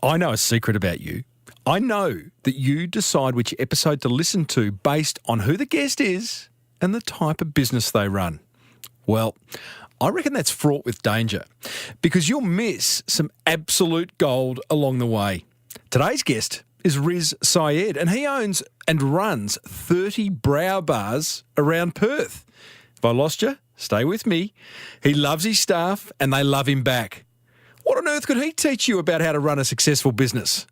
I know a secret about you. I know that you decide which episode to listen to based on who the guest is and the type of business they run. Well, I reckon that's fraught with danger because you'll miss some absolute gold along the way. Today's guest is Riz Syed, and he owns and runs 30 brow bars around Perth. If I lost you, stay with me. He loves his staff and they love him back. What on earth could he teach you about how to run a successful business?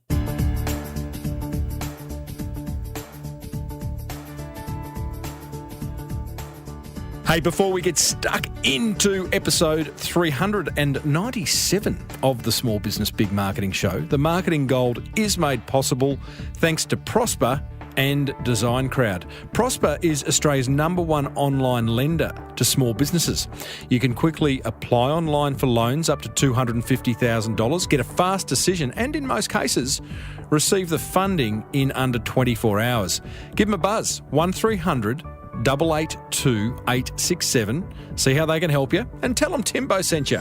Hey, before we get stuck into episode 397 of the Small Business Big Marketing Show, the marketing gold is made possible thanks to Prosper and Design Crowd. Prosper is Australia's #1 online lender to small businesses. You can quickly apply online for loans up to $250,000, get a fast decision, and in most cases, receive the funding in under 24 hours. Give them a buzz, 1300 882 867. See how they can help you and tell them Timbo sent you.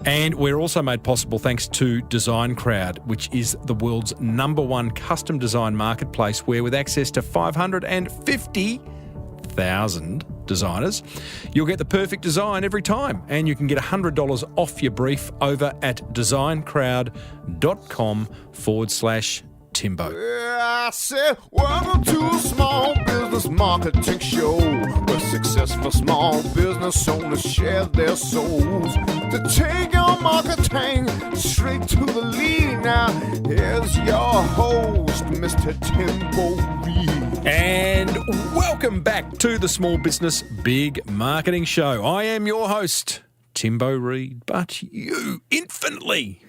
And we're also made possible thanks to Design Crowd, which is the world's #1 custom design marketplace where with access to 550,000 designers, you'll get the perfect design every time. And you can get $100 off your brief over at designcrowd.com/Timbo. I said, welcome to a small business marketing show where successful small business owners share their souls to take your marketing straight to the lead. Now, here's your host, Mr. Timbo Reid. And welcome back to the Small Business Big Marketing Show. I am your host, Timbo Reid, but you, infinitely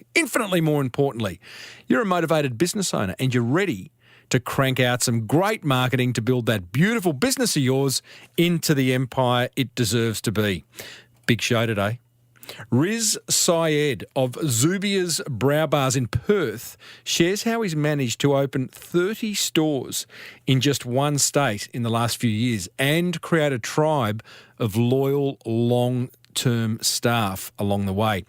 more importantly, you're a motivated business owner and you're ready to crank out some great marketing to build that beautiful business of yours into the empire it deserves to be. Big show today. Riz Syed of Zubia's Brow Bars in Perth shares how he's managed to open 30 stores in just one state in the last few years and create a tribe of loyal, long-term staff along the way.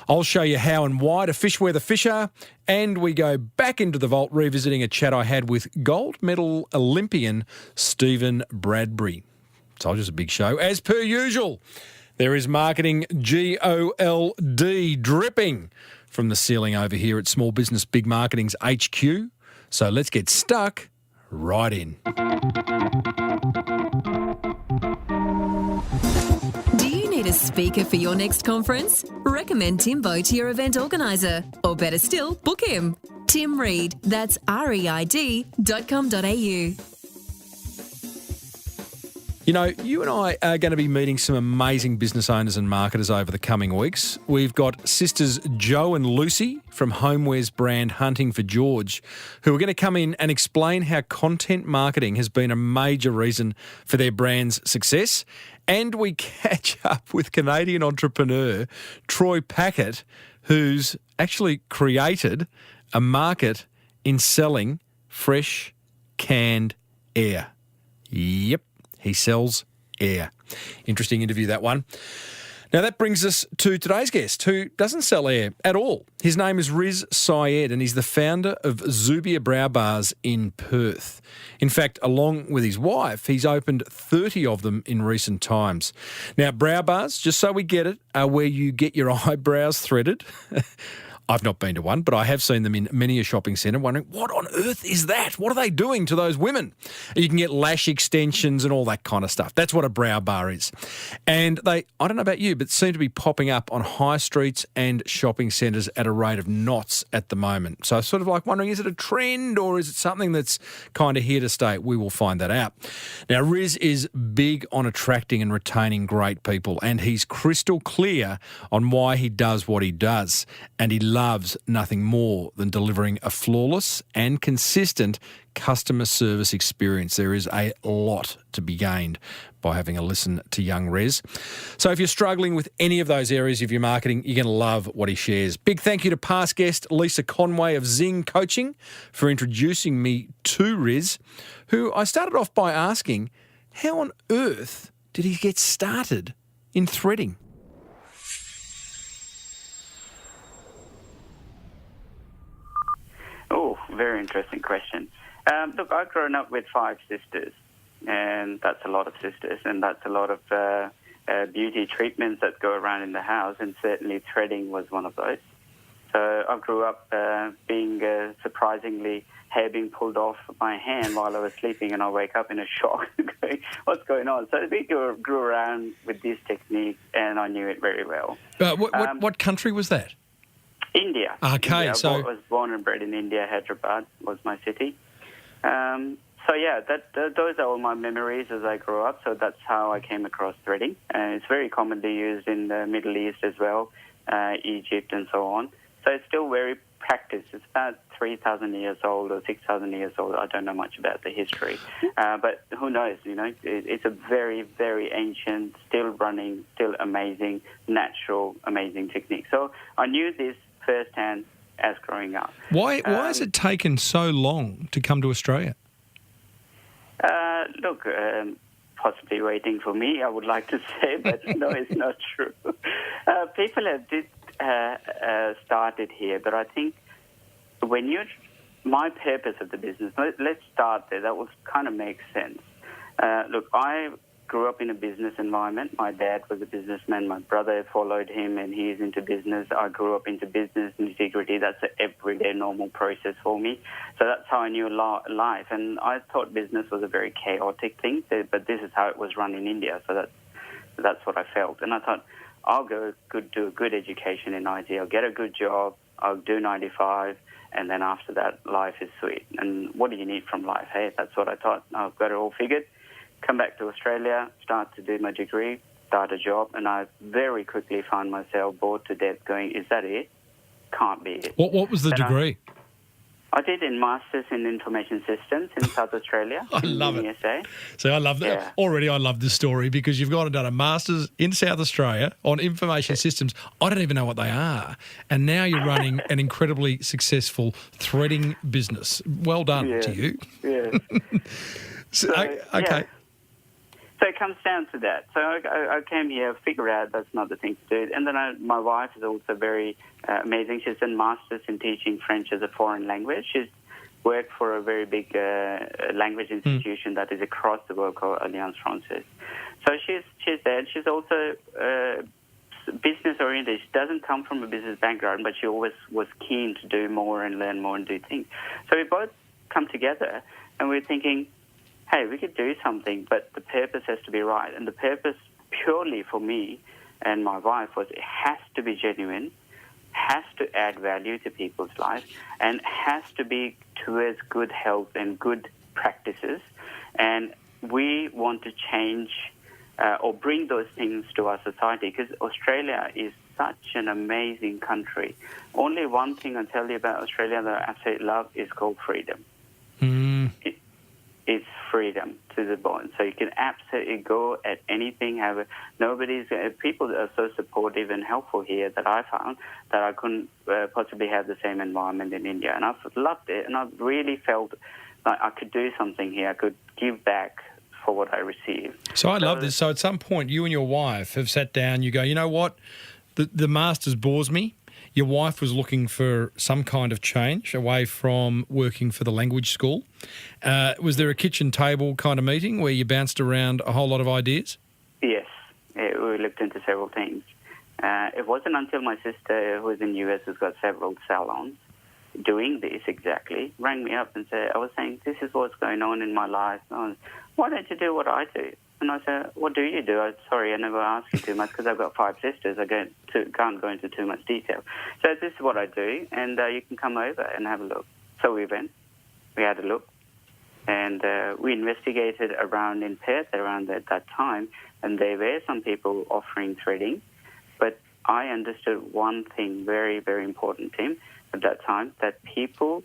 I'll show you how and why to fish where the fish are, and we go back into the vault revisiting a chat I had with gold medal Olympian Stephen Bradbury. Told you it's a big show. As per usual, there is marketing GOLD dripping from the ceiling over here at Small Business Big Marketing's HQ. So let's get stuck right in. Need a speaker for your next conference? Recommend Timbo to your event organiser. Or better still, book him. Tim Reid, that's reid.com.au. You know, you and I are going to be meeting some amazing business owners and marketers over the coming weeks. We've got sisters Jo and Lucy from homewares brand Hunting for George, who are going to come in and explain how content marketing has been a major reason for their brand's success. And we catch up with Canadian entrepreneur Troy Packett, who's actually created a market in selling fresh canned air. Yep. He sells air. Interesting interview, that one. Now, that brings us to today's guest, who doesn't sell air at all. His name is Riz Syed, and he's the founder of Zubia Brow Bars in Perth. In fact, along with his wife, he's opened 30 of them in recent times. Now, brow bars, just so we get it, are where you get your eyebrows threaded. I've not been to one, but I have seen them in many a shopping centre, wondering, what on earth is that? What are they doing to those women? You can get lash extensions and all that kind of stuff. That's what a brow bar is. And they, I don't know about you, but seem to be popping up on high streets and shopping centres at a rate of knots at the moment. So sort of like wondering, is it a trend or is it something that's kind of here to stay? We will find that out. Now, Riz is big on attracting and retaining great people, and he's crystal clear on why he does what he does. And he loves nothing more than delivering a flawless and consistent customer service experience. There is a lot to be gained by having a listen to young Riz. So if you're struggling with any of those areas of your marketing, you're going to love what he shares. Big thank you to past guest Lisa Conway of Zing Coaching for introducing me to Riz, who I started off by asking, how on earth did he get started in threading? very interesting question. Look, I've grown up with 5 sisters, and that's a lot of sisters, and that's a lot of beauty treatments that go around in the house, and certainly threading was one of those. So I grew up being surprisingly hair being pulled off my hand while I was sleeping, and I wake up in a shock going, what's going on? So we grew around with this technique, and I knew it very well. What country was that? India. Okay, India. so I was born and bred in India. Hyderabad was my city. So yeah, those are all my memories as I grew up. So that's how I came across threading. It's very commonly used in the Middle East as well, Egypt and so on. So it's still very practiced. It's about 3,000 years old or 6,000 years old. I don't know much about the history, but who knows? You know, it's a very, very ancient, still running, still amazing, natural, amazing technique. So I knew this firsthand as growing up. Why has it taken so long to come to Australia? Look, possibly waiting for me, I would like to say, but no, it's not true. People did started here, but I think my purpose of the business, let's start there. That will kind of make sense. Look, I grew up in a business environment. My dad was a businessman. My brother followed him, and he's into business. I grew up into business integrity. That's an everyday normal process for me. So that's how I knew life. And I thought business was a very chaotic thing, but this is how it was run in India. So that's what I felt. And I thought, I'll do a good education in IT. I'll get a good job. I'll do 95. And then after that, life is sweet. And what do you need from life? Hey, that's what I thought. I've got it all figured. Come back to Australia, start to do my degree, start a job, and I very quickly found myself bored to death going, is that it? Can't be it. What was the degree? I did in Masters in Information Systems in South Australia. I love it. USA. So I love that. Yeah. Already I love this story because you've gone and done a Masters in South Australia on information systems. I don't even know what they are. And now you're running an incredibly successful threading business. Well done to you. Yeah. Okay. Yeah. So it comes down to that. So I came here, figure out that's not the thing to do. And then my wife is also very amazing. She's done Masters in teaching French as a foreign language. She's worked for a very big language institution that is across the world called Alliance Française. So she's there. She's also business-oriented. She doesn't come from a business background, but she always was keen to do more and learn more and do things. So we both come together, and we're thinking, hey, we could do something, but the purpose has to be right. And the purpose purely for me and my wife was it has to be genuine, has to add value to people's lives, and has to be towards good health and good practices. And we want to change or bring those things to our society because Australia is such an amazing country. Only one thing I'll tell you about Australia that I absolutely love is called freedom. It's freedom to the bone. So you can absolutely go at anything. People are so supportive and helpful here that I found that I couldn't possibly have the same environment in India. And I've loved it. And I've really felt like I could do something here. I could give back for what I received. So I love this. So at some point, you and your wife have sat down. You go, you know what? The Masters bores me. Your wife was looking for some kind of change away from working for the language school. Was there a kitchen table kind of meeting where you bounced around a whole lot of ideas? Yes. We looked into several things. It wasn't until my sister, who is in the US, who's got several salons, doing this exactly, rang me up and said, I was saying, this is what's going on in my life. Why don't you do what I do? And I said, what do you do? Sorry, I never asked you too much because I've got 5 sisters. I can't go into too much detail. So this is what I do, and you can come over and have a look. So we went. We had a look. And we investigated around in Perth around that time, and there were some people offering threading. But I understood one thing, very, very important, Tim, at that time, that people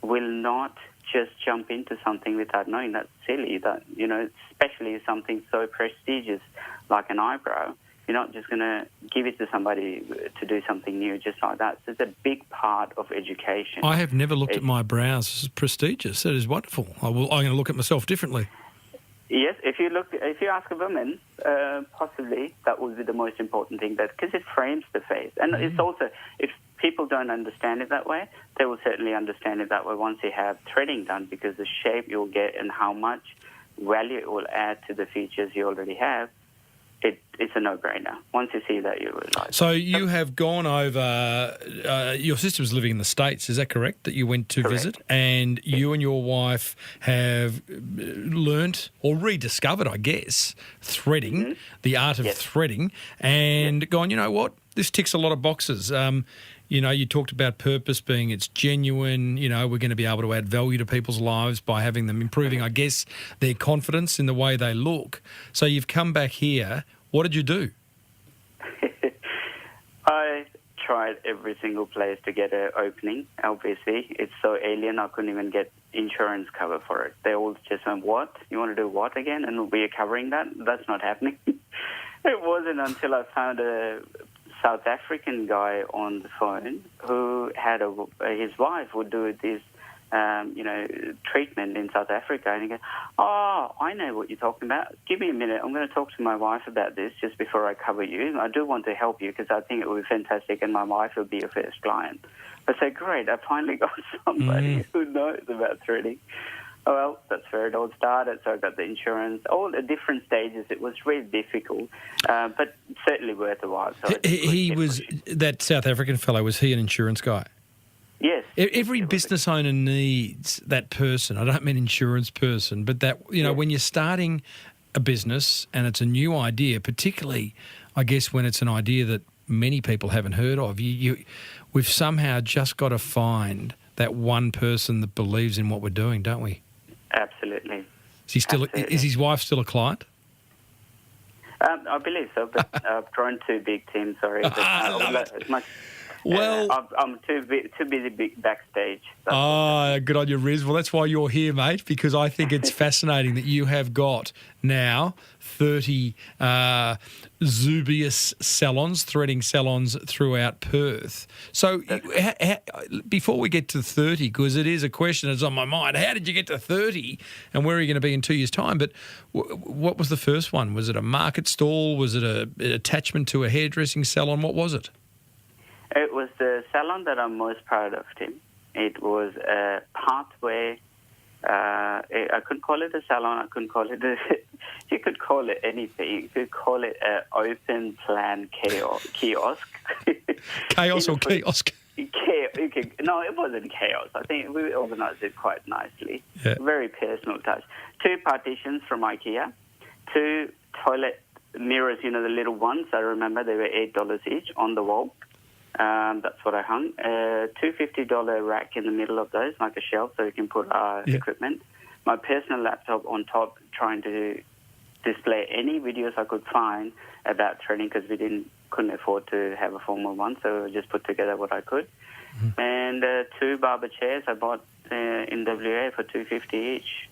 will not just jump into something without knowing. That's silly. That, especially something so prestigious like an eyebrow. You're not just going to give it to somebody to do something new just like that. So it's a big part of education. I have never looked at my brows as prestigious. That is wonderful. I'm going to look at myself differently. Yes, if you ask a woman, possibly that would be the most important thing, because it frames the face, and it's also people don't understand it that way. They will certainly understand it that way once you have threading done, because the shape you'll get and how much value it will add to the features you already have, it's a no-brainer. Once you see that, you realise. So you have gone over, your sister was living in the States, is that correct, that you went to visit? And you and your wife have learnt or rediscovered, I guess, threading, the art of threading, and gone, you know what, this ticks a lot of boxes. You know, you talked about purpose being it's genuine, you know, we're going to be able to add value to people's lives by having them improving, I guess, their confidence in the way they look. So you've come back here. What did you do? I tried every single place to get an opening. Obviously, it's so alien, I couldn't even get insurance cover for it. They all just went, what? You want to do what again? And we're covering that? That's not happening. It wasn't until I found a South African guy on the phone who had his wife would do this, treatment in South Africa, and he goes, "Oh, I know what you're talking about. Give me a minute. I'm going to talk to my wife about this just before I cover you. I do want to help you because I think it would be fantastic, and my wife will be your first client." I said, "Great! I finally got somebody who knows about threading." Oh, well, that's where it all started. So I got the insurance, all the different stages. It was really difficult, but certainly worth a while. So he was, that South African fellow, was he an insurance guy? Yes. Every business owner needs that person. I don't mean insurance person, but that, you know, when you're starting a business and it's a new idea, particularly, I guess, when it's an idea that many people haven't heard of, we've somehow just got to find that one person that believes in what we're doing, don't we? Absolutely. Is his wife still a client? I believe so, but I've grown too big, Tim. Sorry. I'm too busy backstage. Good on you, Riz. Well, that's why you're here, mate, because I think it's fascinating that you have got now 30 Zubia salons, threading salons throughout Perth. So before we get to 30, because it is a question that's on my mind, how did you get to 30 and where are you going to be in 2 years' time? But what was the first one? Was it a market stall? Was it an attachment to a hairdressing salon? What was it? It was the salon that I'm most proud of, Tim. It was a pathway. I couldn't call it a salon. I couldn't call it you could call it anything. You could call it an open plan kiosk. Chaos or kiosk? No, it wasn't chaos. I think we organised it quite nicely. Yeah. Very personal touch. 2 partitions from IKEA, 2 toilet mirrors, you know, the little ones. I remember they were $8 each on the wall. That's what I hung. $250 rack in the middle of those, like a shelf, so you can put our equipment. My personal laptop on top, trying to display any videos I could find about threading because we couldn't afford to have a formal one, so I just put together what I could. Mm-hmm. And 2 barber chairs I bought in WA for $250 each,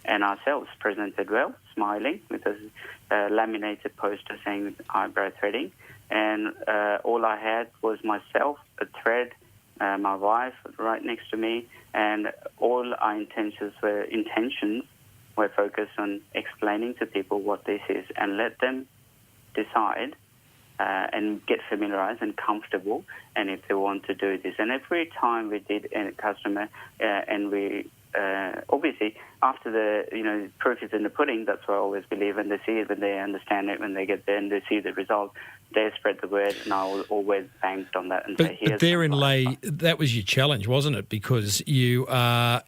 and ourselves presented well, smiling with a laminated poster saying eyebrow threading. And all I had was myself, a thread, my wife right next to me, and all our intentions were focused on explaining to people what this is and let them decide and get familiarized and comfortable, and if they want to do this. And every time we did a customer, and we obviously after the proof is in the pudding, that's what I always believe. When they see it, when they understand it, when they get there and they see the result, they spread the word, and I always banked on that and say, "Here's." But therein lay, that was your challenge, wasn't it? Because you're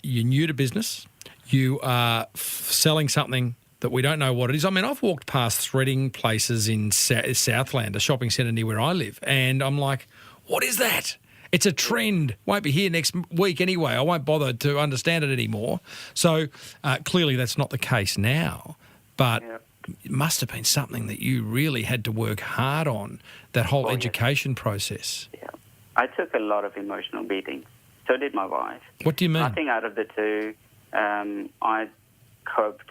new to business, you are selling something that we don't know what it is. I mean, I've walked past threading places in Southland, a shopping centre near where I live, and I'm like, what is that? It's a trend. Won't be here next week anyway. I won't bother to understand it anymore. So clearly that's not the case now. But it must have been something that you really had to work hard on, that whole education process. Yeah. I took a lot of emotional beatings. So did my wife. What do you mean? I think out of the 2, I coped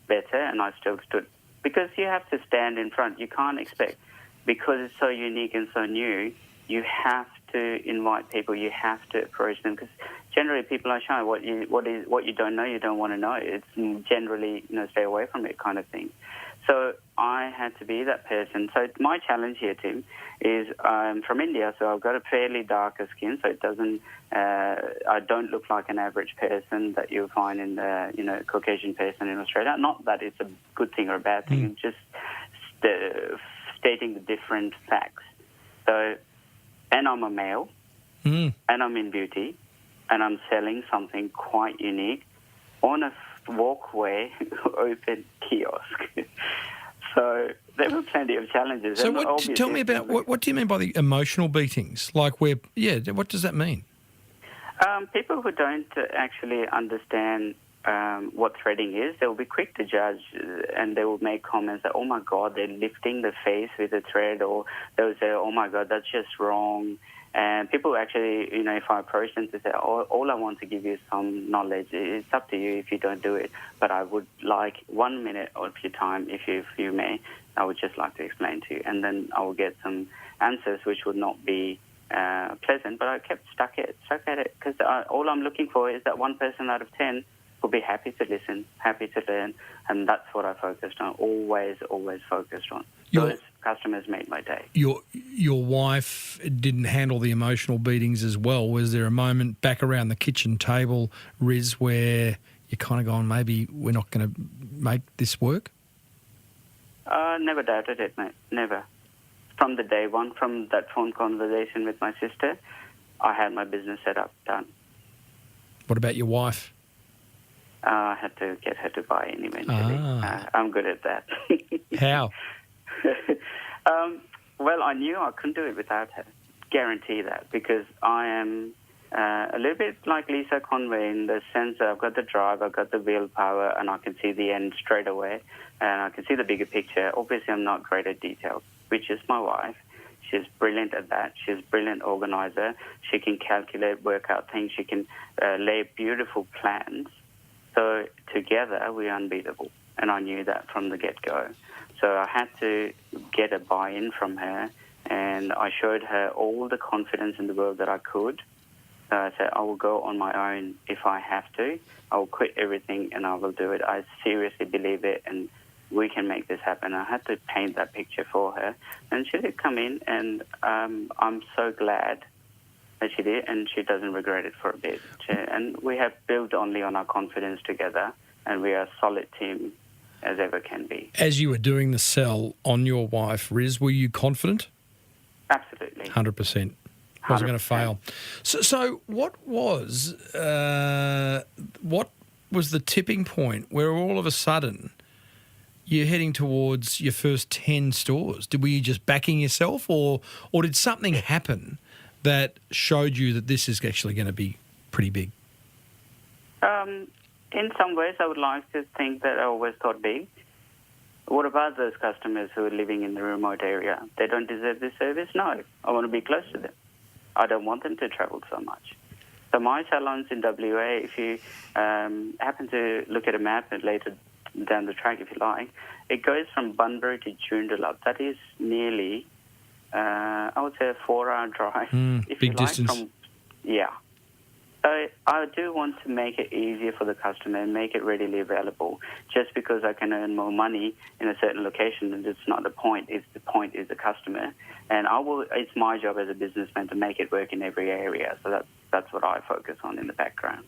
better and I still stood. Because you have to stand in front. You can't expect, because it's so unique and so new, you have to invite people, you have to approach them, because generally people are shy. What you don't know, you don't want to know. It's generally, stay away from it kind of thing. So I had to be that person. So my challenge here, Tim, is I'm from India, so I've got a fairly darker skin, so it doesn't. I don't look like an average person that you'll find in the Caucasian person in Australia. Not that it's a good thing or a bad thing. It's just stating the different facts. So, and I'm a male, and I'm in beauty, and I'm selling something quite unique on a walkway open kiosk. So there were plenty of challenges. So tell me about what do you mean by the emotional beatings? Like what does that mean? People who don't actually understand what threading is, they'll be quick to judge, and they will make comments that, oh my God, they're lifting the face with a thread, or they'll say, oh my God, that's just wrong. And people actually, if I approach them to say, all I want to give you is some knowledge, it's up to you if you don't do it, but I would like 1 minute of your time, if you may, I would just like to explain to you. And then I will get some answers which would not be pleasant, but I kept stuck at it, because all I'm looking for is that one person out of 10 will be happy to listen, happy to learn, and that's what I focused on, always focused on. Those customers made my day. Your wife didn't handle the emotional beatings as well. Was there a moment back around the kitchen table, Riz, where you're kind of going, maybe we're not going to make this work? Never doubted it, mate, never. From the day one, from that phone conversation with my sister, I had my business set up, done. What about your wife? I had to get her to buy in eventually. I'm good at that. How? Well, I knew I couldn't do it without her. Guarantee that, because I am a little bit like Lisa Conway in the sense that I've got the drive, I've got the willpower, and I can see the end straight away, and I can see the bigger picture. Obviously, I'm not great at details, which is my wife. She's brilliant at that. She's a brilliant organizer. She can calculate, work out things. She can lay beautiful plans. So together, we're unbeatable, and I knew that from the get-go. So I had to get a buy-in from her, and I showed her all the confidence in the world that I could. So I said, I will go on my own if I have to. I will quit everything, and I will do it. I seriously believe it, and we can make this happen. I had to paint that picture for her, and she did come in, and I'm so glad that she did, and she doesn't regret it for a bit. And we have built only on our confidence together, and we are a solid team as ever can be. As you were doing the sell on your wife, Riz, were you confident? Absolutely. 100%. Wasn't going to fail. So what was the tipping point where all of a sudden you're heading towards your first 10 stores? Were you just backing yourself, or did something happen that showed you that this is actually going to be pretty big? In some ways, I would like to think that I always thought big. What about those customers who are living in the remote area? They don't deserve this service? No. I want to be close to them. I don't want them to travel so much. So my salons in WA, if you happen to look at a map and later down the track, if you like, it goes from Bunbury to Joondalup. That is nearly, I would say, a 4-hour drive. If big you distance. Like, yeah. So I do want to make it easier for the customer and make it readily available. Just because I can earn more money in a certain location, and it's not the point. The point is the customer. And it's my job as a businessman to make it work in every area. So that's what I focus on in the background.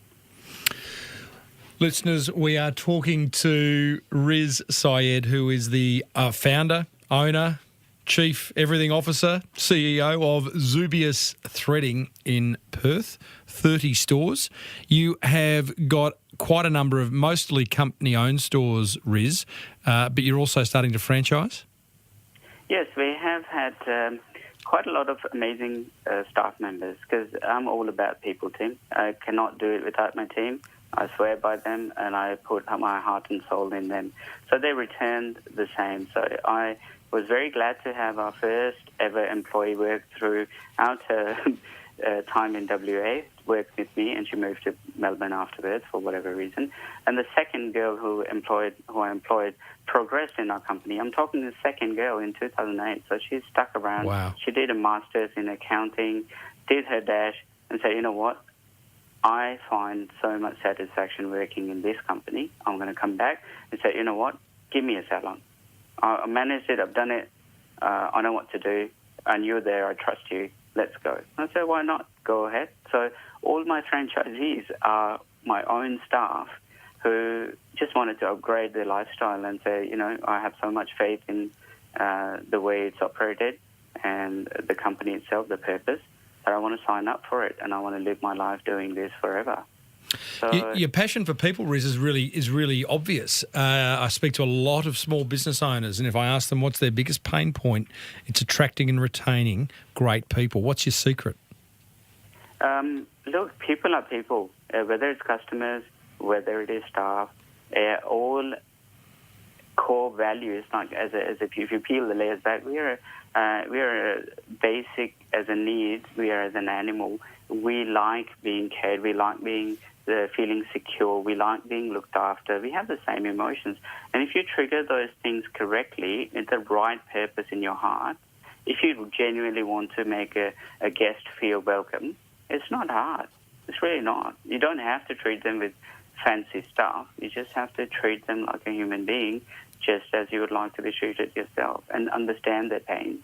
Listeners, we are talking to Riz Syed, who is the founder, owner, Chief Everything Officer, CEO of Zubia's Threading in Perth, 30 stores. You have got quite a number of mostly company-owned stores, Riz, but you're also starting to franchise? Yes, we have had quite a lot of amazing staff members, because I'm all about people, Tim. I cannot do it without my team. I swear by them, and I put my heart and soul in them. So they returned the same. So I was very glad to have our first ever employee work throughout her time in WA, worked with me, and she moved to Melbourne afterwards for whatever reason. And the second girl who I employed progressed in our company. I'm talking the second girl in 2008, so she stuck around. Wow. She did a master's in accounting, did her dash, and said, you know what? I find so much satisfaction working in this company. I'm going to come back and say, you know what? Give me a salon. I managed it. I've done it. I know what to do. And you're there. I trust you. Let's go. I said, why not? Go ahead. So all my franchisees are my own staff who just wanted to upgrade their lifestyle and say, you know, I have so much faith in the way it's operated and the company itself, the purpose, that I want to sign up for it and I want to live my life doing this forever. So, your passion for people, Riz, is really obvious. I speak to a lot of small business owners, and if I ask them what's their biggest pain point, it's attracting and retaining great people. What's your secret? Look, people are people, whether it's customers, whether it is staff, all core values. Like if you peel the layers back, we are basic as a need. We are as an animal. We like being cared. We like being feeling secure. We like being looked after. We have the same emotions. And if you trigger those things correctly, with the right purpose in your heart, if you genuinely want to make a guest feel welcome, it's not hard. It's really not. You don't have to treat them with fancy stuff. You just have to treat them like a human being, just as you would like to be treated yourself, and understand their pain.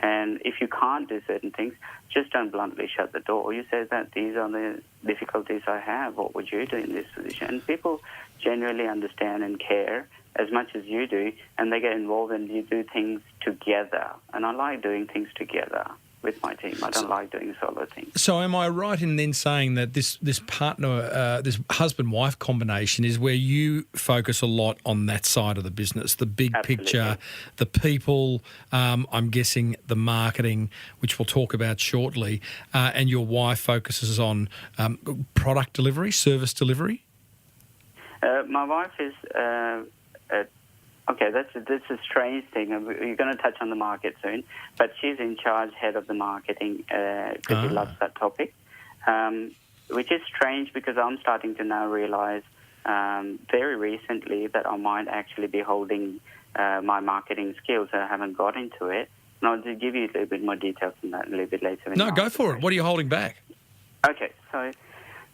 And if you can't do certain things, just don't bluntly shut the door. You say that these are the difficulties I have. What would you do in this position? And people genuinely understand and care as much as you do, and they get involved and you do things together. And I like doing things together with my team. I don't like doing solo things. So am I right in then saying that this partner, this husband-wife combination is where you focus a lot on that side of the business, the big Absolutely. picture, the people, I'm guessing the marketing, which we'll talk about shortly, and your wife focuses on product delivery, service delivery? My wife is... Okay, that's a strange thing. You're going to touch on the market soon, but she's in charge, head of the marketing, because she loves that topic, which is strange because I'm starting to now realise very recently that I might actually be holding my marketing skills. I haven't got into it. And I'll give you a little bit more details on that a little bit later. No, go for it. What are you holding back? Okay, so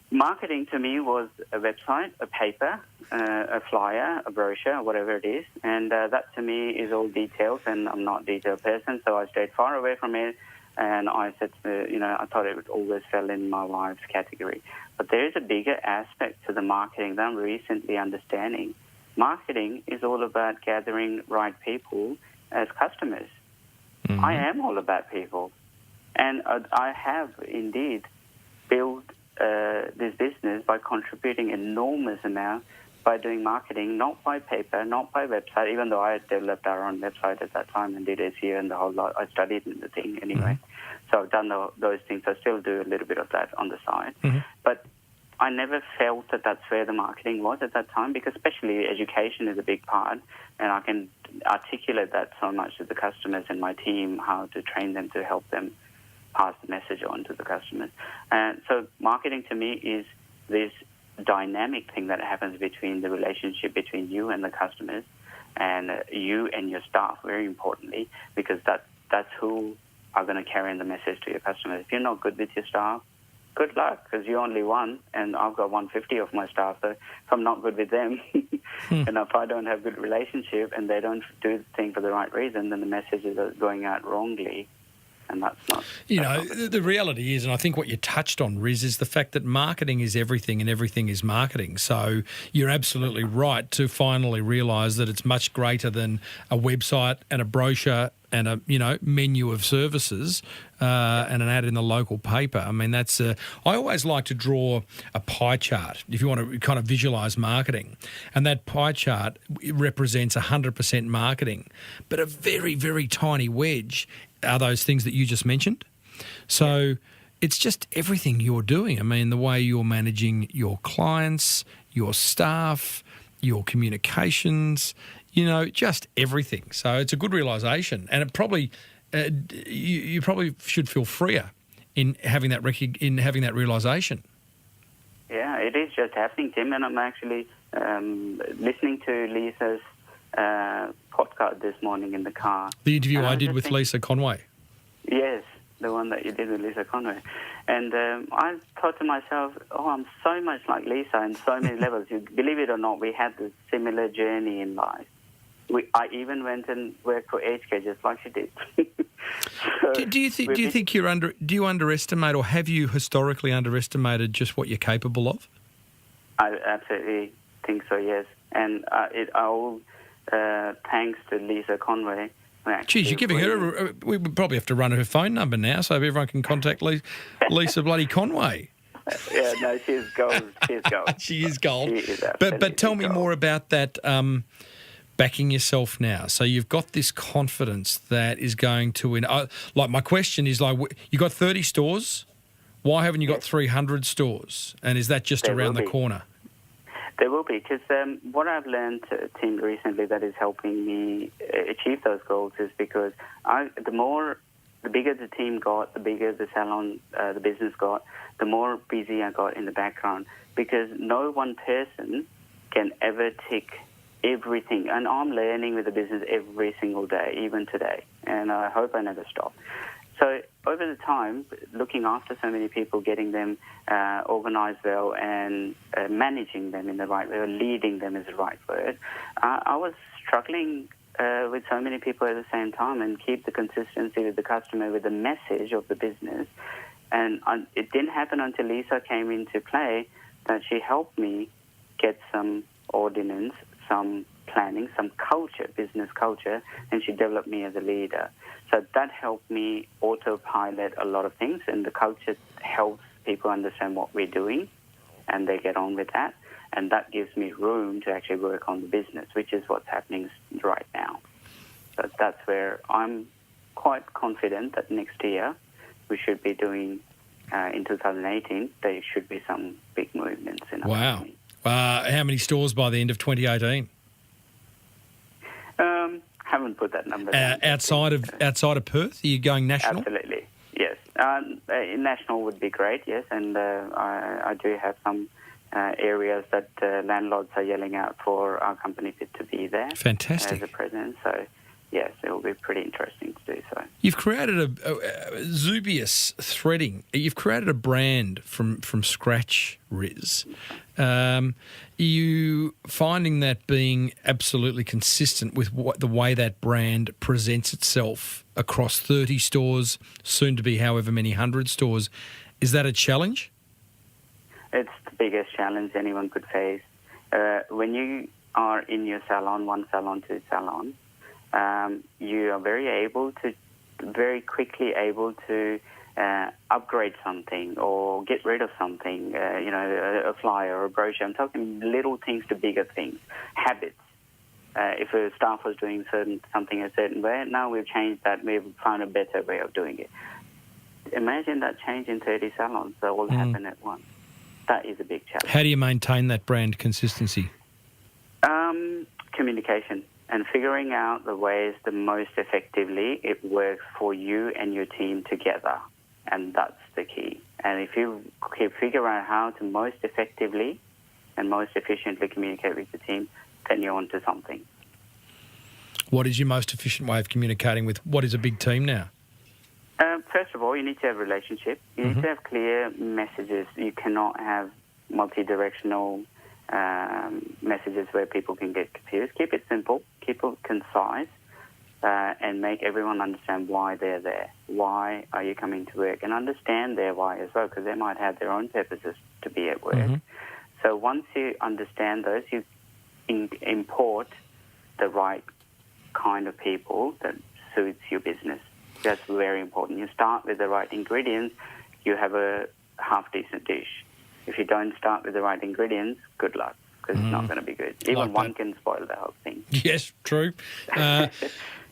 marketing to me was a website, a paper, a flyer, a brochure, whatever it is. And that to me is all details, and I'm not a detailed person, so I stayed far away from it. And I said, I thought it would always fell in my wife's category. But there is a bigger aspect to the marketing that I'm recently understanding. Marketing is all about gathering right people as customers. Mm-hmm. I am all about people. And I have indeed built this business by contributing enormous amount by doing marketing, not by paper, not by website, even though I had developed our own website at that time and did SEO and the whole lot. I studied the thing anyway. Mm-hmm. So I've done those things. I still do a little bit of that on the side. Mm-hmm. But I never felt that that's where the marketing was at that time, because especially education is a big part, and I can articulate that so much to the customers and my team, how to train them to help them pass the message on to the customers. And so marketing to me is this dynamic thing that happens between the relationship between you and the customers, and you and your staff, very importantly, because that's who are going to carry in the message to your customers. If you're not good with your staff, good luck, because you're only one, and I've got 150 of my staff, so if I'm not good with them, and if I don't have good relationship and they don't do the thing for the right reason, then the messages are going out wrongly. And that's not... The reality is, and I think what you touched on, Riz, is the fact that marketing is everything and everything is marketing. So you're absolutely right to finally realise that it's much greater than a website and a brochure and a menu of services and an ad in the local paper. I mean, that's I always like to draw a pie chart if you want to kind of visualise marketing, and that pie chart represents 100% marketing, but a very, very tiny wedge are those things that you just mentioned. So it's just everything you're doing. I mean, the way you're managing your clients, your staff, your communications, just everything. So it's a good realisation, and it probably you probably should feel freer in having that realisation. Yeah, it is just happening, Tim, and I'm actually listening to Lisa's podcast this morning in the car. The interview I did with Lisa Conway. Yes, the one that you did with Lisa Conway. And I thought to myself, I'm so much like Lisa in so many levels. You believe it or not, we had this similar journey in life. I even went and worked for HK just like she did. So Do you think do you underestimate, or have you historically underestimated just what you're capable of? I absolutely think so, yes. And it all thanks to Lisa Conway. Geez, you're giving her. We would probably have to run her phone number now so everyone can contact Lisa bloody Conway. Yeah, no, she's gold. She's gold. She is gold. She is But tell me gold. more about that. Backing yourself now, so you've got this confidence that is going to win. Like my question is, like, you got 30 stores. Why haven't you got 300 stores? And is that just There around will the be. corner? There will be, because what I've learned, Tim, recently that is helping me achieve those goals is because the bigger the team got, the bigger the salon, the business got, the more busy I got in the background, because no one person can ever tick everything. And I'm learning with the business every single day, even today, and I hope I never stop. So over the time, looking after so many people, getting them organised well and managing them in the right way, or leading them is the right word, I was struggling with so many people at the same time and keep the consistency with the customer, with the message of the business. And it didn't happen until Lisa came into play that she helped me get some ordinance, some planning, some culture, business culture, and she developed me as a leader. So that helped me autopilot a lot of things, and the culture helps people understand what we're doing, and they get on with that. And that gives me room to actually work on the business, which is what's happening right now. So that's where I'm quite confident that next year we should be doing, in 2018, there should be some big movements in our company. How many stores by the end of 2018? Haven't put that number down. Outside of Perth, are you going national? Absolutely, yes. National would be great, yes, and I do have some areas that landlords are yelling out for our company to be there. Fantastic. As a presence, so yes, it will be pretty interesting to do so. You've created a Zubia threading. You've created a brand from scratch, Riz. You finding that being absolutely consistent with the way that brand presents itself across 30 stores, soon to be however many hundred stores, is that a challenge? It's the biggest challenge anyone could face. When you are in your salon, one salon, two salon, you are very quickly able to upgrade something or get rid of something, a flyer or a brochure. I'm talking little things to bigger things, habits. If a staff was doing something a certain way, now we've changed that. We've found a better way of doing it. Imagine that change in 30 salons that will happen at once. That is a big challenge. How do you maintain that brand consistency? Communication and figuring out the ways the most effectively it works for you and your team together. And that's the key. And if you figure out how to most effectively and most efficiently communicate with the team, then you're onto something. What is your most efficient way of communicating with what is a big team now? First of all, you need to have a relationship. You need to have clear messages. You cannot have multi-directional messages where people can get confused. Keep it simple, keep it concise, and make everyone understand why they're there. Why are you coming to work? And understand their why as well, because they might have their own purposes to be at work. So once you understand those, you import the right kind of people that suits your business. That's very important. You start with the right ingredients, you have a half-decent dish. If you don't start with the right ingredients, good luck, because it's not going to be good. Even one can spoil the whole thing. Yes, true.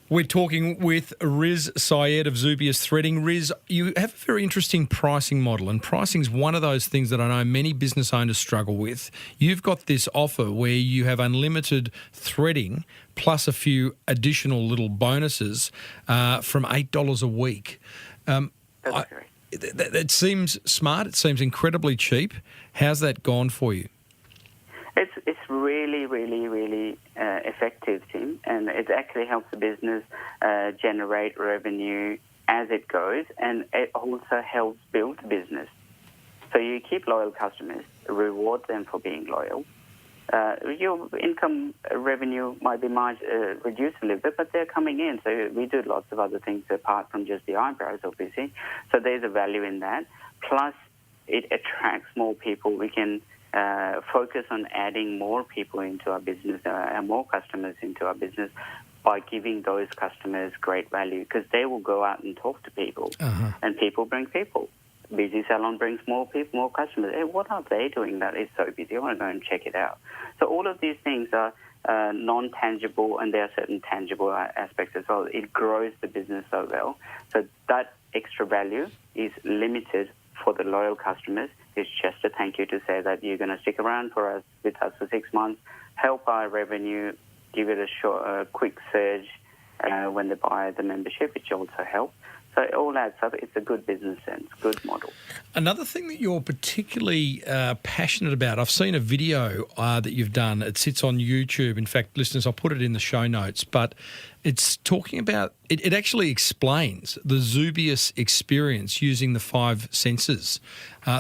We're talking with Riz Syed of Zubia's Threading. Riz, you have a very interesting pricing model, and pricing is one of those things that I know many business owners struggle with. You've got this offer where you have unlimited threading plus a few additional little bonuses from $8 a week. That's correct. It seems smart. It seems incredibly cheap. How's that gone for you? It's really, really, really effective, Tim, and it actually helps the business generate revenue as it goes, and it also helps build business. So you keep loyal customers, reward them for being loyal, Your income revenue might be reduced a little bit, but they're coming in. So we do lots of other things apart from just the eyebrows, obviously. So there's a value in that. Plus, it attracts more people. We can focus on adding more people into our business and more customers into our business by giving those customers great value, because they will go out and talk to people, and people bring people. Busy salon brings more people, more customers. Hey, what are they doing that is so busy? I want to go and check it out. So all of these things are non-tangible, and there are certain tangible aspects as well. It grows the business so well. So that extra value is limited for the loyal customers. It's just a thank you to say that you're going to stick around with us for 6 months, help our revenue, give it a quick surge when they buy the membership, which also helps. So it all adds up. It's a good business sense, good model. Another thing that you're particularly passionate about, I've seen a video that you've done. It sits on YouTube. In fact, listeners, I'll put it in the show notes. But it's talking about, it actually explains the Zubia experience using the 5 senses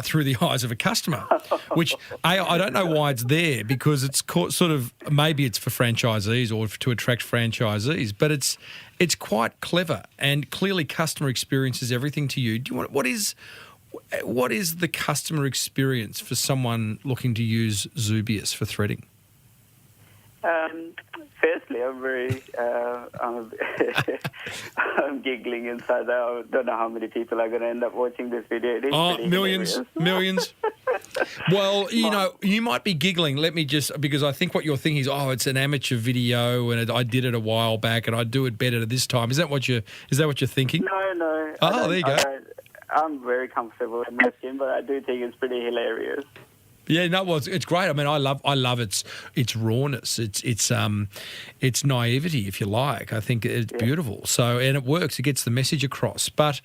through the eyes of a customer, which I don't know why it's there, because it's sort of, maybe it's for franchisees or to attract franchisees, but it's quite clever, and clearly customer experience is everything to you. What is the customer experience for someone looking to use Zubia for threading? Firstly, I'm giggling inside. I don't know how many people are going to end up watching this video. It is Millions. Well, you might be giggling. Let me just, because I think what you're thinking is, it's an amateur video, and I did it a while back, and I do it better this time. Is that what you're thinking? No. Oh, there you go. I'm very comfortable in my skin, but I do think it's pretty hilarious. Yeah, no, well, it's great. I mean, I love its rawness, its naivety, if you like. I think it's beautiful. So, and it works. It gets the message across. But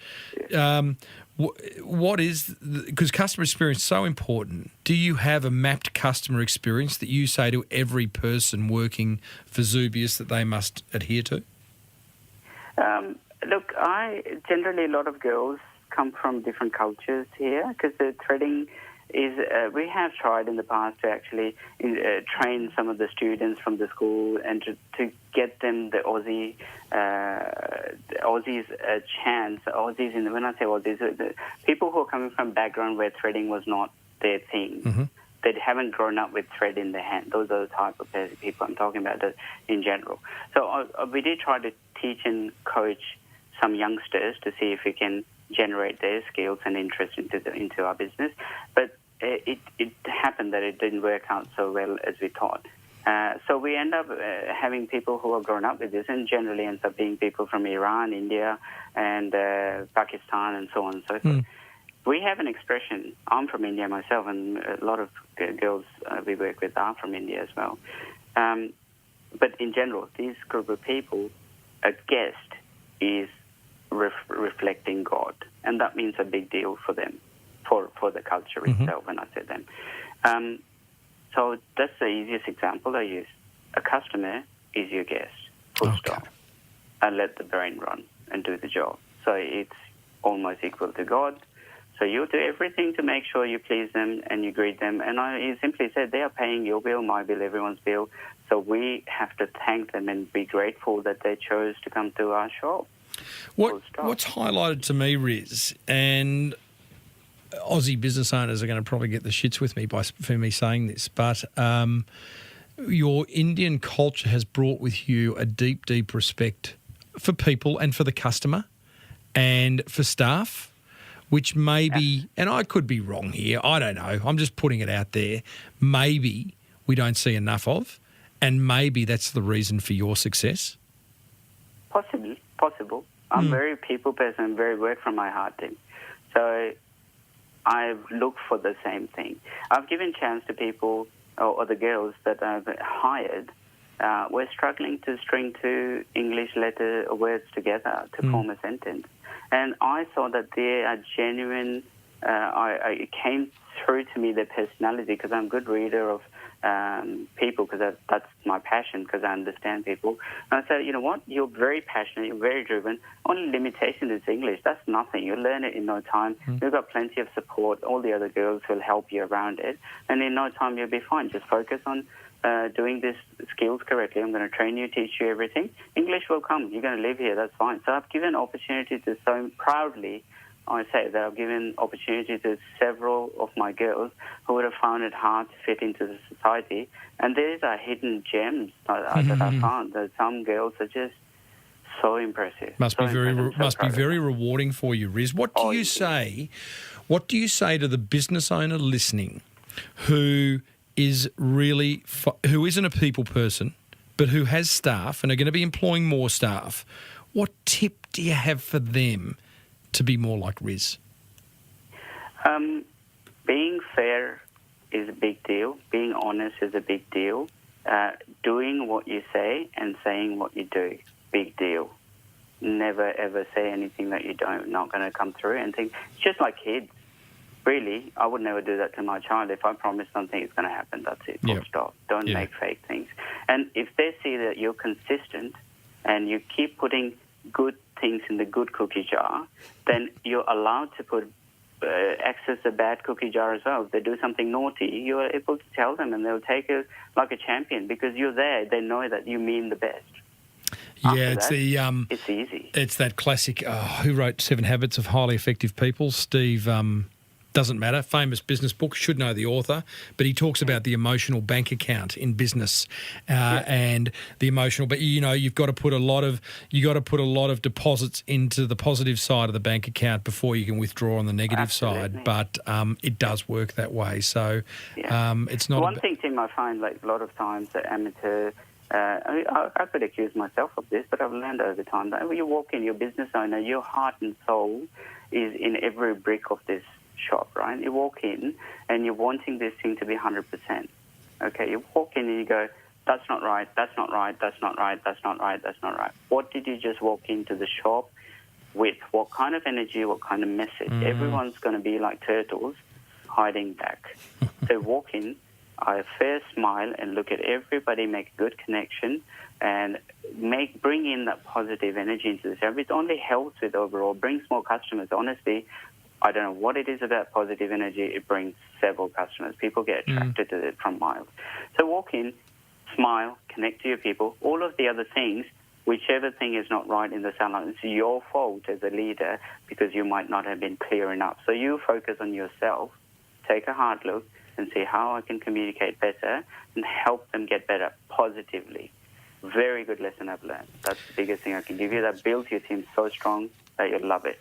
what is, because customer experience is so important, do you have a mapped customer experience that you say to every person working for Zubia that they must adhere to? Look, generally a lot of girls come from different cultures here, because the threading is, we have tried in the past to actually train some of the students from the school and to get them the Aussies a chance. Aussies, when I say Aussies, the people who are coming from background where threading was not their thing. Mm-hmm. They haven't grown up with thread in their hand. Those are the type of people I'm talking about in general. So we did try to teach and coach some youngsters to see if we can generate their skills and interest into our business, but it happened that it didn't work out so well as we thought. So we end up having people who are grown up with this, and generally ends up being people from Iran, India, and Pakistan, and so on and so forth. We have an expression. I'm from India myself, and a lot of girls we work with are from India as well. But in general, these group of people, a guest is reflecting God, and that means a big deal for them, for the culture itself, when I say them. So that's the easiest example I use. A customer is your guest, full stop, and let the brain run and do the job. So it's almost equal to God. So you do everything to make sure you please them and you greet them. And I simply said, they are paying your bill, my bill, everyone's bill. So we have to thank them and be grateful that they chose to come to our shop. What's highlighted to me, Riz, and Aussie business owners are going to probably get the shits with me for me saying this, but your Indian culture has brought with you a deep, deep respect for people and for the customer and for staff, which maybe, and I could be wrong here, I don't know, I'm just putting it out there, maybe we don't see enough of, and maybe that's the reason for your success? Possible. I'm very people person, very work from my heart team. So I look for the same thing. I've given chance to people or the girls that I've hired. We're struggling to string two English letter words together to form a sentence. And I saw that they are genuine. I came through to me their personality, because I'm a good reader of people, because that's my passion, because I understand people. And I said, you know what, you're very passionate, you're very driven. Only limitation is English. That's nothing. You'll learn it in no time. You've got plenty of support. All the other girls will help you around it. And in no time, you'll be fine. Just focus on doing these skills correctly. I'm going to train you, teach you everything. English will come. You're going to live here. That's fine. So I've given opportunity to, so proudly, I say that I've given opportunity to several of my girls who would have found it hard to fit into the society. And these are hidden gems that I found. That some girls are just so impressive. Must be very rewarding for you, Riz. What do you say? What do you say to the business owner listening, who is really who isn't a people person, but who has staff and are going to be employing more staff? What tip do you have for them to be more like Riz? Being fair is a big deal. Being honest is a big deal. Doing what you say and saying what you do, big deal. Never, ever say anything that you don't, not going to come through and think. It's just like kids. Really, I would never do that to my child. If I promise something, it's going to happen. That's it. Full stop. Don't make fake things. And if they see that you're consistent and you keep putting good things in the good cookie jar, then you're allowed to put access the bad cookie jar as well. If they do something naughty, you're able to tell them and they'll take it like a champion, because you're there. They know that you mean the best. Yeah, it's easy. It's that classic. Who wrote 7 Habits of Highly Effective People? Steve. Doesn't matter. Famous business book. Should know the author, but he talks about the emotional bank account in business, and the emotional. But you've got to put a lot of deposits into the positive side of the bank account before you can withdraw on the negative side. But it does work that way. So it's not. One thing, Tim, I find like a lot of times that amateur. I could accuse myself of this, but I've learned over time that when you walk in, your business owner, your heart and soul is in every brick of this shop, right? You walk in and you're wanting this thing to be 100%. Okay, you walk in and you go, that's not right, that's not right, that's not right, that's not right, that's not right. What did you just walk into the shop with? What kind of energy, what kind of message? Everyone's going to be like turtles hiding back. So walk in, I first smile and look at everybody, make a good connection, and bring in that positive energy into the service. It only helps with overall, brings more customers. Honestly, I don't know what it is about positive energy. It brings several customers. People get attracted to it from miles. So walk in, smile, connect to your people. All of the other things, whichever thing is not right in the salon, it's your fault as a leader, because you might not have been clear enough. So you focus on yourself, take a hard look, and see how I can communicate better and help them get better positively. Very good lesson I've learned. That's the biggest thing I can give you. That builds your team so strong that you'll love it.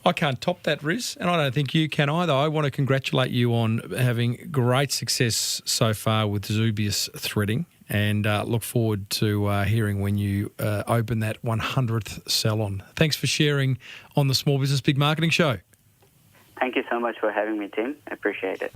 I can't top that, Riz, and I don't think you can either. I want to congratulate you on having great success so far with Zubia's threading, and look forward to hearing when you open that 100th salon. Thanks for sharing on the Small Business Big Marketing Show. Thank you so much for having me, Tim. I appreciate it.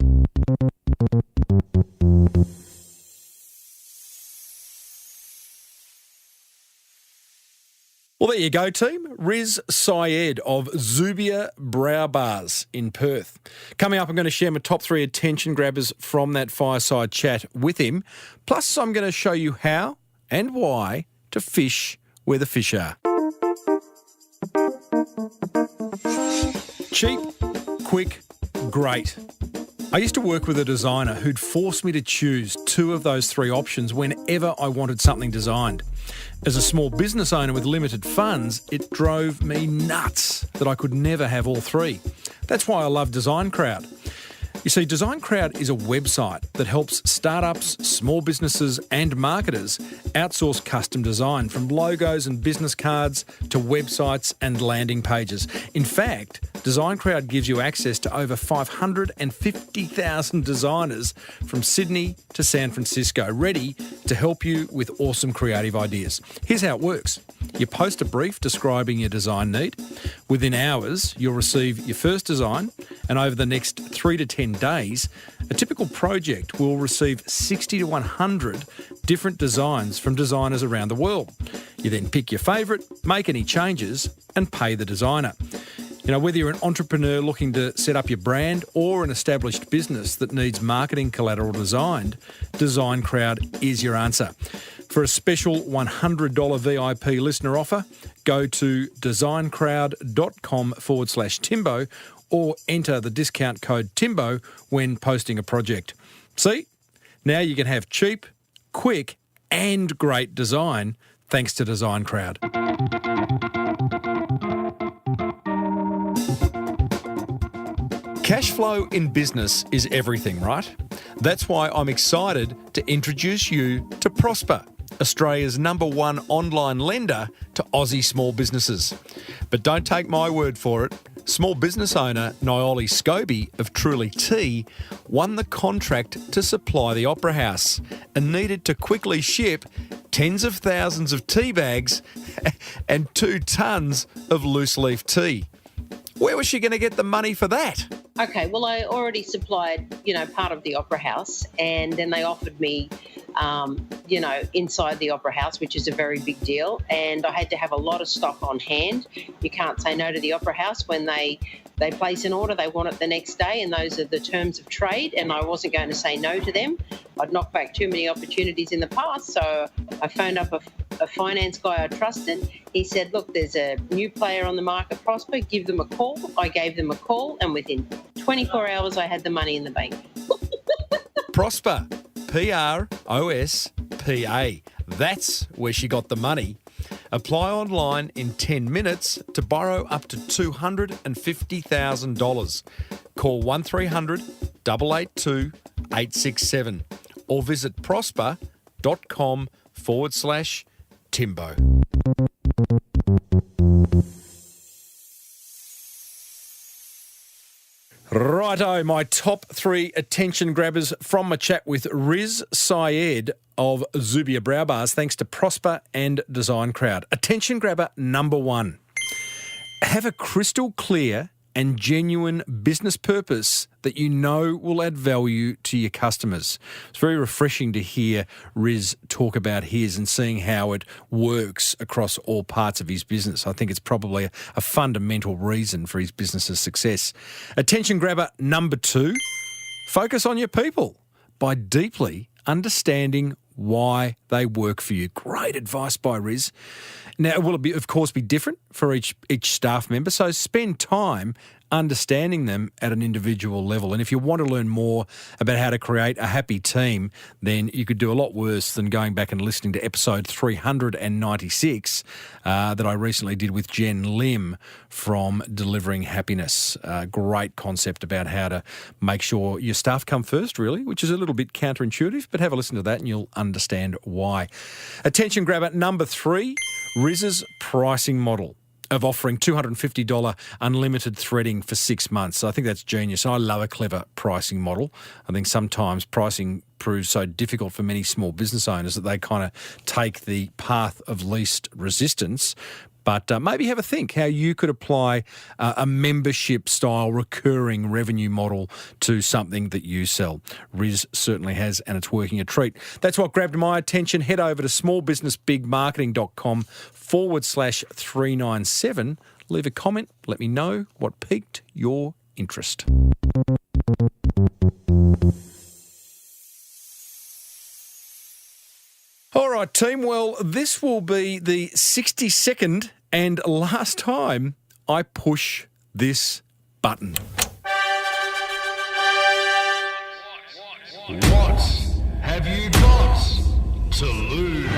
Well, there you go, team. Riz Syed of Zubia Brow Bars in Perth. Coming up, I'm going to share my top 3 attention grabbers from that fireside chat with him. Plus, I'm going to show you how and why to fish where the fish are. Cheap, quick, great. I used to work with a designer who'd force me to choose 2 of those 3 options whenever I wanted something designed. As a small business owner with limited funds, it drove me nuts that I could never have all 3. That's why I love Design Crowd. You see, Design Crowd is a website that helps startups, small businesses and marketers outsource custom design, from logos and business cards to websites and landing pages. In fact, Design Crowd gives you access to over 550,000 designers from Sydney to San Francisco, ready to help you with awesome creative ideas. Here's how it works. You post a brief describing your design need. Within hours, you'll receive your first design, and over the next 3 to 10 days, a typical project will receive 60 to 100 different designs from designers around the world. You then pick your favourite, make any changes, and pay the designer. Whether you're an entrepreneur looking to set up your brand or an established business that needs marketing collateral designed, Design Crowd is your answer. For a special $100 VIP listener offer, go to designcrowd.com/Timbo or enter the discount code Timbo when posting a project. See? Now you can have cheap, quick and great design thanks to Design Crowd. Cash flow in business is everything, right? That's why I'm excited to introduce you to Prosper, Australia's #1 online lender to Aussie small businesses. But don't take my word for it. Small business owner Nioli Scobie of Truly Tea won the contract to supply the Opera House and needed to quickly ship tens of thousands of tea bags and 2 tonnes of loose leaf tea. Where was she going to get the money for that? Okay, well, I already supplied, part of the Opera House, and then they offered me, inside the Opera House, which is a very big deal, and I had to have a lot of stock on hand. You can't say no to the Opera House. When they place an order, they want it the next day, and those are the terms of trade, and I wasn't going to say no to them. I'd knocked back too many opportunities in the past, so I phoned up a finance guy I trusted. He said, look, there's a new player on the market, Prosper, give them a call. I gave them a call, and within 24 hours I had the money in the bank. Prosper, Prospa. That's where she got the money. Apply online in 10 minutes to borrow up to $250,000. Call 1300 882 867 or visit prosper.com/Timbo. Righto, my top 3 attention grabbers from my chat with Riz Syed of Zubia Brow Bars, thanks to Prosper and Design Crowd. Attention grabber number 1. Have a crystal clear and genuine business purpose that you know will add value to your customers. It's very refreshing to hear Riz talk about his and seeing how it works across all parts of his business. I think it's probably a fundamental reason for his business's success. Attention grabber number 2, focus on your people by deeply understanding why they work for you. Great advice by Riz. Now, it will, of course, be different for each staff member, so spend time understanding them at an individual level. And if you want to learn more about how to create a happy team, then you could do a lot worse than going back and listening to episode 396 that I recently did with Jen Lim from Delivering Happiness. Great concept about how to make sure your staff come first, really, which is a little bit counterintuitive, but have a listen to that and you'll understand why. Attention grabber number 3, Riz's pricing model of offering $250 unlimited threading for 6 months. I think that's genius. I love a clever pricing model. I think sometimes pricing proves so difficult for many small business owners that they kind of take the path of least resistance. But maybe have a think how you could apply a membership-style recurring revenue model to something that you sell. Riz certainly has, and it's working a treat. That's what grabbed my attention. Head over to smallbusinessbigmarketing.com/397. Leave a comment. Let me know what piqued your interest. All right, team. Well, this will be the 62nd and last time I push this button. What have you got to lose?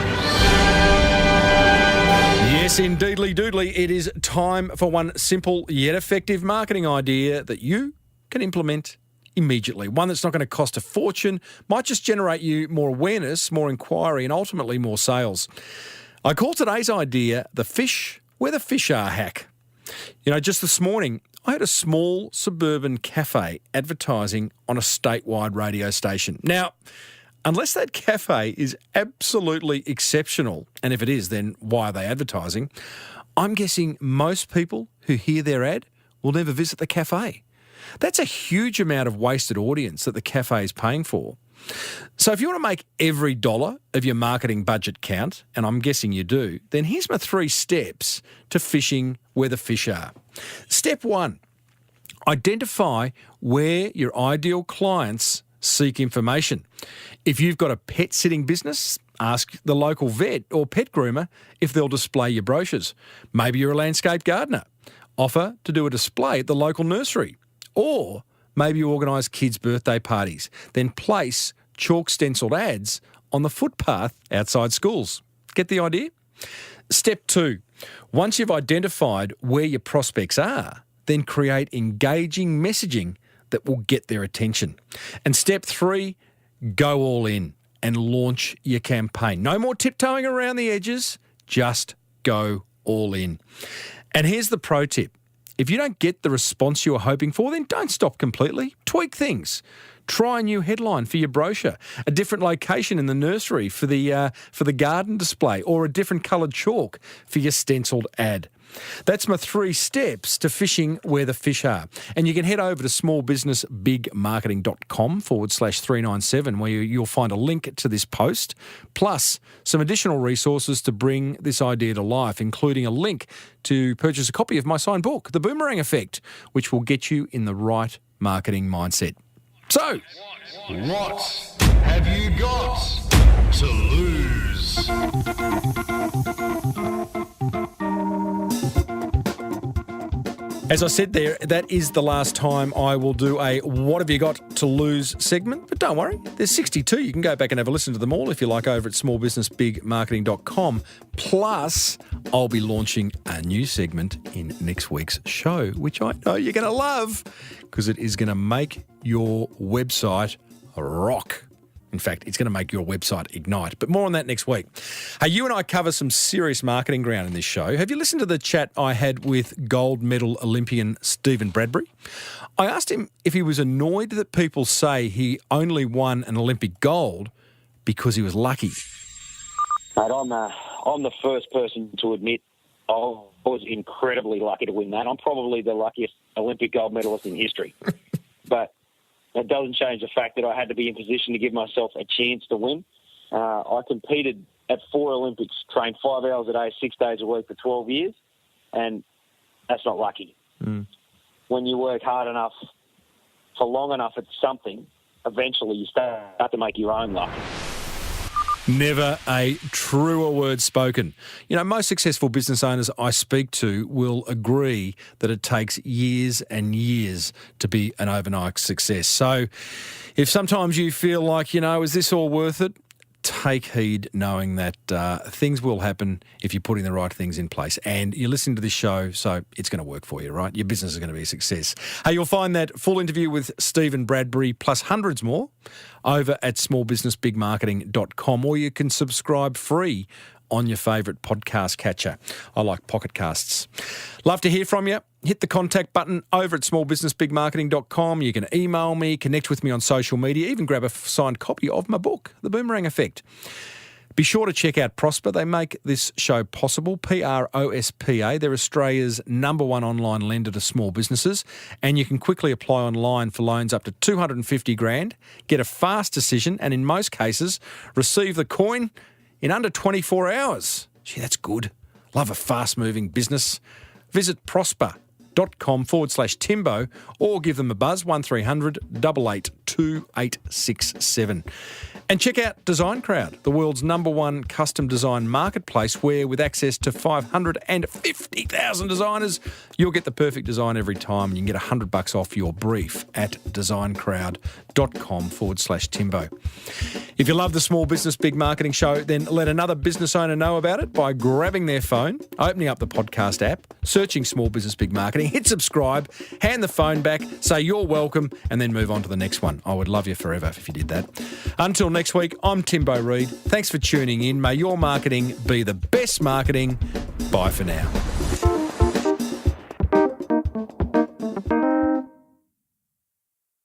Yes, indeedly doodly. It is time for one simple yet effective marketing idea that you can implement immediately. One that's not going to cost a fortune, might just generate you more awareness, more inquiry, and ultimately more sales. I call today's idea the fish where the fish are hack. Just this morning, I had a small suburban cafe advertising on a statewide radio station. Now, unless that cafe is absolutely exceptional, and if it is, then why are they advertising? I'm guessing most people who hear their ad will never visit the cafe. That's a huge amount of wasted audience that the cafe is paying for. So if you want to make every dollar of your marketing budget count, and I'm guessing you do, then here's my 3 steps to fishing where the fish are. Step 1, identify where your ideal clients seek information. If you've got a pet sitting business, ask the local vet or pet groomer if they'll display your brochures. Maybe you're a landscape gardener. Offer to do a display at the local nursery. Or maybe you organise kids' birthday parties. Then place chalk stencilled ads on the footpath outside schools. Get the idea? Step 2, once you've identified where your prospects are, then create engaging messaging that will get their attention. And step 3, go all in and launch your campaign. No more tiptoeing around the edges, just go all in. And here's the pro tip. If you don't get the response you are hoping for, then don't stop completely. Tweak things. Try a new headline for your brochure, a different location in the nursery for the garden display, or a different coloured chalk for your stencilled ad. That's my 3 steps to fishing where the fish are. And you can head over to smallbusinessbigmarketing.com/397 where you'll find a link to this post, plus some additional resources to bring this idea to life, including a link to purchase a copy of my signed book, The Boomerang Effect, which will get you in the right marketing mindset. So, What have you got to lose? as I said there, that is the last time I will do a What Have You Got to Lose segment. But don't worry, there's 62. You can go back and have a listen to them all if you like over at smallbusinessbigmarketing.com. Plus, I'll be launching a new segment in next week's show, which I know you're going to love because it is going to make your website rock. In fact, it's going to make your website ignite. But more on that next week. Hey, you and I cover some serious marketing ground in this show. Have you listened to the chat I had with gold medal Olympian Stephen Bradbury? I asked him if he was annoyed that people say he only won an Olympic gold because he was lucky. Mate, I'm the first person to admit I was incredibly lucky to win that. I'm probably the luckiest Olympic gold medalist in history. But that doesn't change the fact that I had to be in position to give myself a chance to win. I competed at 4 Olympics, trained 5 hours a day, 6 days a week for 12 years, and that's not lucky. When you work hard enough for long enough at something, eventually you start to make your own luck. Never a truer word spoken. You know, most successful business owners I speak to will agree that it takes years and years to be an overnight success. So if sometimes you feel like, you know, is this all worth it? Take heed knowing that things will happen if you're putting the right things in place. And you're listening to this show, so it's going to work for you, right? Your business is going to be a success. Hey, you'll find that full interview with Stephen Bradbury plus hundreds more over at smallbusinessbigmarketing.com, or you can subscribe free on your favourite podcast catcher. I like Pocket Casts. Love to hear from you. Hit the contact button over at smallbusinessbigmarketing.com. You can email me, connect with me on social media, even grab a signed copy of my book, The Boomerang Effect. Be sure to check out Prosper. They make this show possible. PROSPA. They're Australia's #1 online lender to small businesses. And you can quickly apply online for loans up to $250,000, get a fast decision, and in most cases, receive the coin in under 24 hours. Gee, that's good. Love a fast-moving business. Visit prosper.com/Timbo or give them a buzz, 1300 88 2867. And check out Design Crowd, the world's #1 custom design marketplace where, with access to 550,000 designers, you'll get the perfect design every time and you can get $100 off your brief at designcrowd.com/Timbo. If you love the Small Business Big Marketing Show, then let another business owner know about it by grabbing their phone, opening up the podcast app, searching Small Business Big Marketing, hit subscribe, hand the phone back, say you're welcome, and then move on to the next one. I would love you forever if you did that. Until next week, I'm Timbo Reid. Thanks for tuning in. May your marketing be the best marketing. Bye for now.